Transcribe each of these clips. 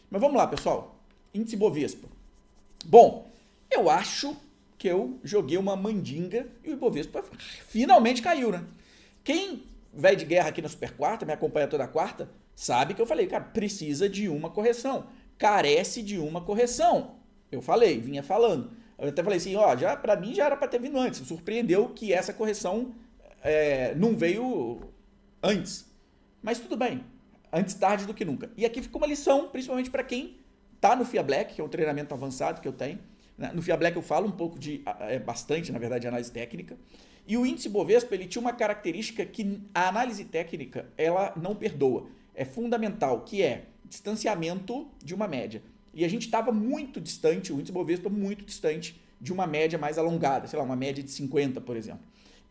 Mas vamos lá, pessoal. Índice Bovespa. Bom, eu acho que eu joguei uma mandinga e o Ibovespa finalmente caiu, né? Quem vai de guerra aqui na Super Quarta, me acompanha toda quarta, sabe que eu falei, cara, precisa de uma correção. Carece de uma correção. Eu falei, vinha falando. Eu até falei assim, ó, já, pra mim já era pra ter vindo antes. Me surpreendeu que essa correção não veio antes. Mas tudo bem, antes tarde do que nunca. E aqui fica uma lição, principalmente para quem tá no FIA Black, que é um treinamento avançado que eu tenho. No FIA Black eu falo um pouco bastante, na verdade, de análise técnica. E o índice Bovespa, ele tinha uma característica que a análise técnica, ela não perdoa. É fundamental, que é distanciamento de uma média. E a gente estava muito distante, o índice Bovespa muito distante de uma média mais alongada, sei lá, uma média de 50, por exemplo.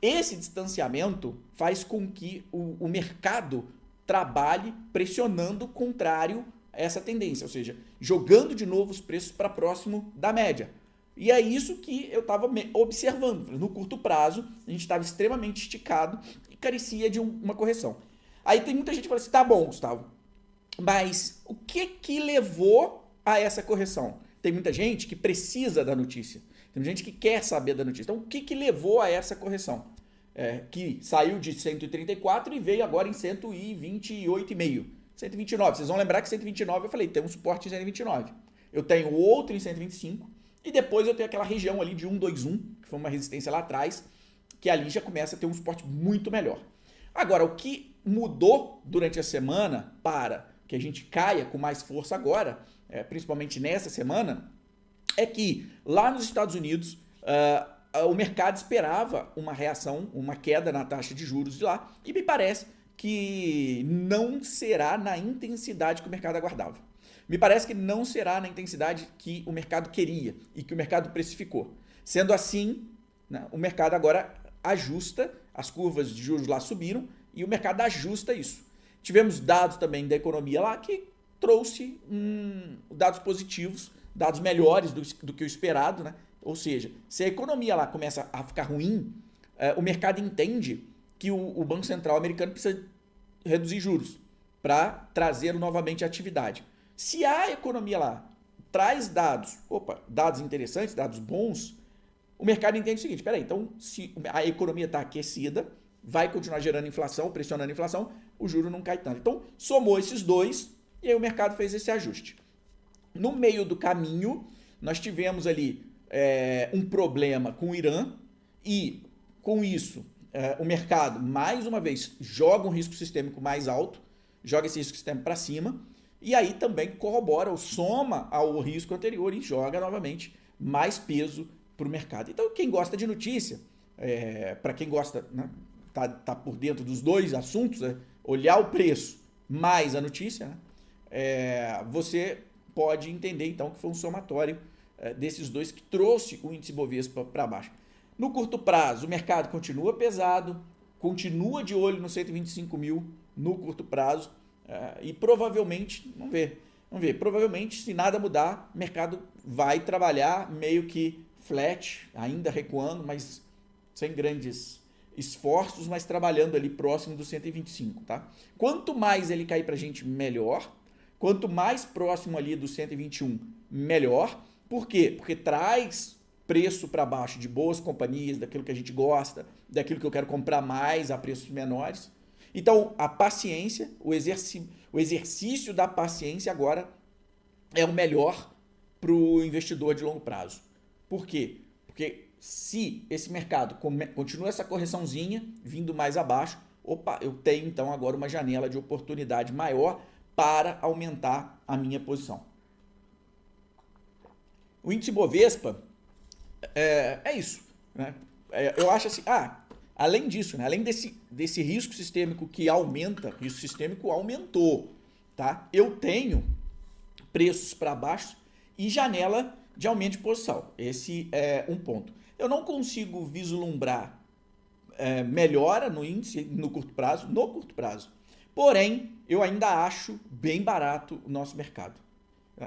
Esse distanciamento faz com que o mercado trabalhe pressionando contrário a essa tendência, ou seja, jogando de novo os preços para próximo da média. E é isso que eu estava observando. No curto prazo, a gente estava extremamente esticado e carecia de uma correção. Aí tem muita gente que fala assim, tá bom, Gustavo, mas o que levou a essa correção? Tem muita gente que precisa da notícia. Tem gente que quer saber da notícia. Então, o que levou a essa correção? Que saiu de 134 e veio agora em 128,5. 129. Vocês vão lembrar que 129 eu falei, tem um suporte em 129. Eu tenho outro em 125 e depois eu tenho aquela região ali de 121, que foi uma resistência lá atrás, que ali já começa a ter um suporte muito melhor. Agora, o que mudou durante a semana para que a gente caia com mais força agora, principalmente nessa semana, é que lá nos Estados Unidos o mercado esperava uma reação, uma queda na taxa de juros de lá, e me parece que não será na intensidade que o mercado aguardava. Me parece que não será na intensidade que o mercado queria e que o mercado precificou. Sendo assim, né, o mercado agora ajusta, as curvas de juros lá subiram e o mercado ajusta isso. Tivemos dados também da economia lá que trouxe dados positivos, dados melhores do que o esperado, né? Ou seja, se a economia lá começa a ficar ruim, o mercado entende que o Banco Central americano precisa reduzir juros para trazer novamente a atividade. Se a economia lá traz dados interessantes, dados bons, o mercado entende o seguinte, peraí, então se a economia está aquecida, vai continuar gerando inflação, pressionando a inflação, o juro não cai tanto. Então, somou esses dois e aí o mercado fez esse ajuste. No meio do caminho, nós tivemos ali um problema com o Irã e, com isso, o mercado, mais uma vez, joga um risco sistêmico mais alto, joga esse risco sistêmico para cima e aí também corrobora ou soma ao risco anterior e joga novamente mais peso para o mercado. Então, quem gosta de notícia, para quem gosta, né, tá por dentro dos dois assuntos, olhar o preço mais a notícia, né, você pode entender então que foi um somatório desses dois que trouxe o índice Bovespa para baixo. No curto prazo, o mercado continua pesado, continua de olho no 125 mil no curto prazo e provavelmente, vamos ver, provavelmente se nada mudar, o mercado vai trabalhar meio que flat, ainda recuando, mas sem grandes esforços, mas trabalhando ali próximo do 125, tá? Quanto mais ele cair para a gente, melhor. Quanto mais próximo ali do 121, melhor. Por quê? Porque traz preço para baixo de boas companhias, daquilo que a gente gosta, daquilo que eu quero comprar mais a preços menores. Então, a paciência, o exercício da paciência agora é o melhor para o investidor de longo prazo. Por quê? Porque se esse mercado continua essa correçãozinha, vindo mais abaixo, eu tenho então agora uma janela de oportunidade maior para aumentar a minha posição. O índice Bovespa é isso, né? Eu acho assim, além disso, né? Além desse risco sistêmico que aumenta, o risco sistêmico aumentou, tá? Eu tenho preços para baixo e janela de aumento de posição. Esse é um ponto. Eu não consigo vislumbrar melhora no índice no curto prazo, Porém, eu ainda acho bem barato o nosso mercado.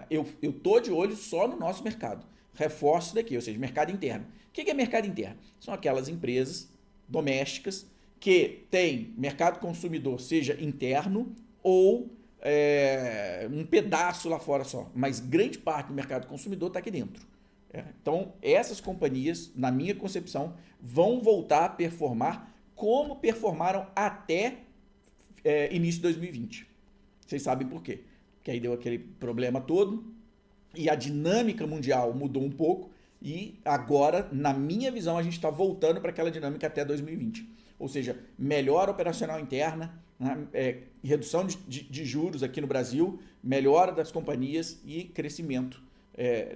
Eu tô de olho só no nosso mercado. Reforço daqui, ou seja, mercado interno. O que é mercado interno? São aquelas empresas domésticas que têm mercado consumidor, seja interno ou um pedaço lá fora só, mas grande parte do mercado consumidor está aqui dentro. Então, essas companhias, na minha concepção, vão voltar a performar como performaram até início de 2020. Vocês sabem por quê? Porque aí deu aquele problema todo e a dinâmica mundial mudou um pouco e agora, na minha visão, a gente está voltando para aquela dinâmica até 2020. Ou seja, melhora operacional interna, né? Redução de juros aqui no Brasil, melhora das companhias e crescimento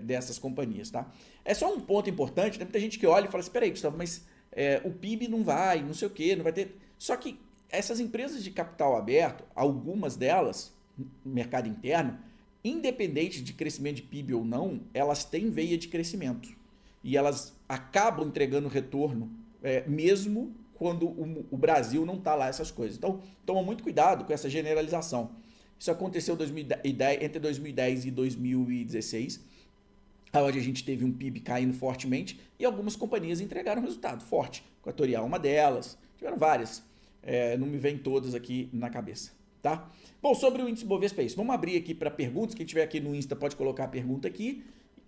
dessas companhias, tá? É só um ponto importante, tem muita gente que olha e fala assim, peraí, Gustavo, mas o PIB não vai, não sei o quê, não vai ter... Só que essas empresas de capital aberto, algumas delas, mercado interno, independente de crescimento de PIB ou não, elas têm veia de crescimento. E elas acabam entregando retorno, mesmo quando o Brasil não está lá essas coisas. Então, toma muito cuidado com essa generalização. Isso aconteceu entre 2010 e 2016, onde a gente teve um PIB caindo fortemente e algumas companhias entregaram resultado forte. Equatorial, uma delas, tiveram várias. Não me vem todas aqui na cabeça, tá? Bom, sobre o índice Bovespa é isso. Vamos abrir aqui para perguntas. Quem tiver aqui no Insta pode colocar a pergunta aqui.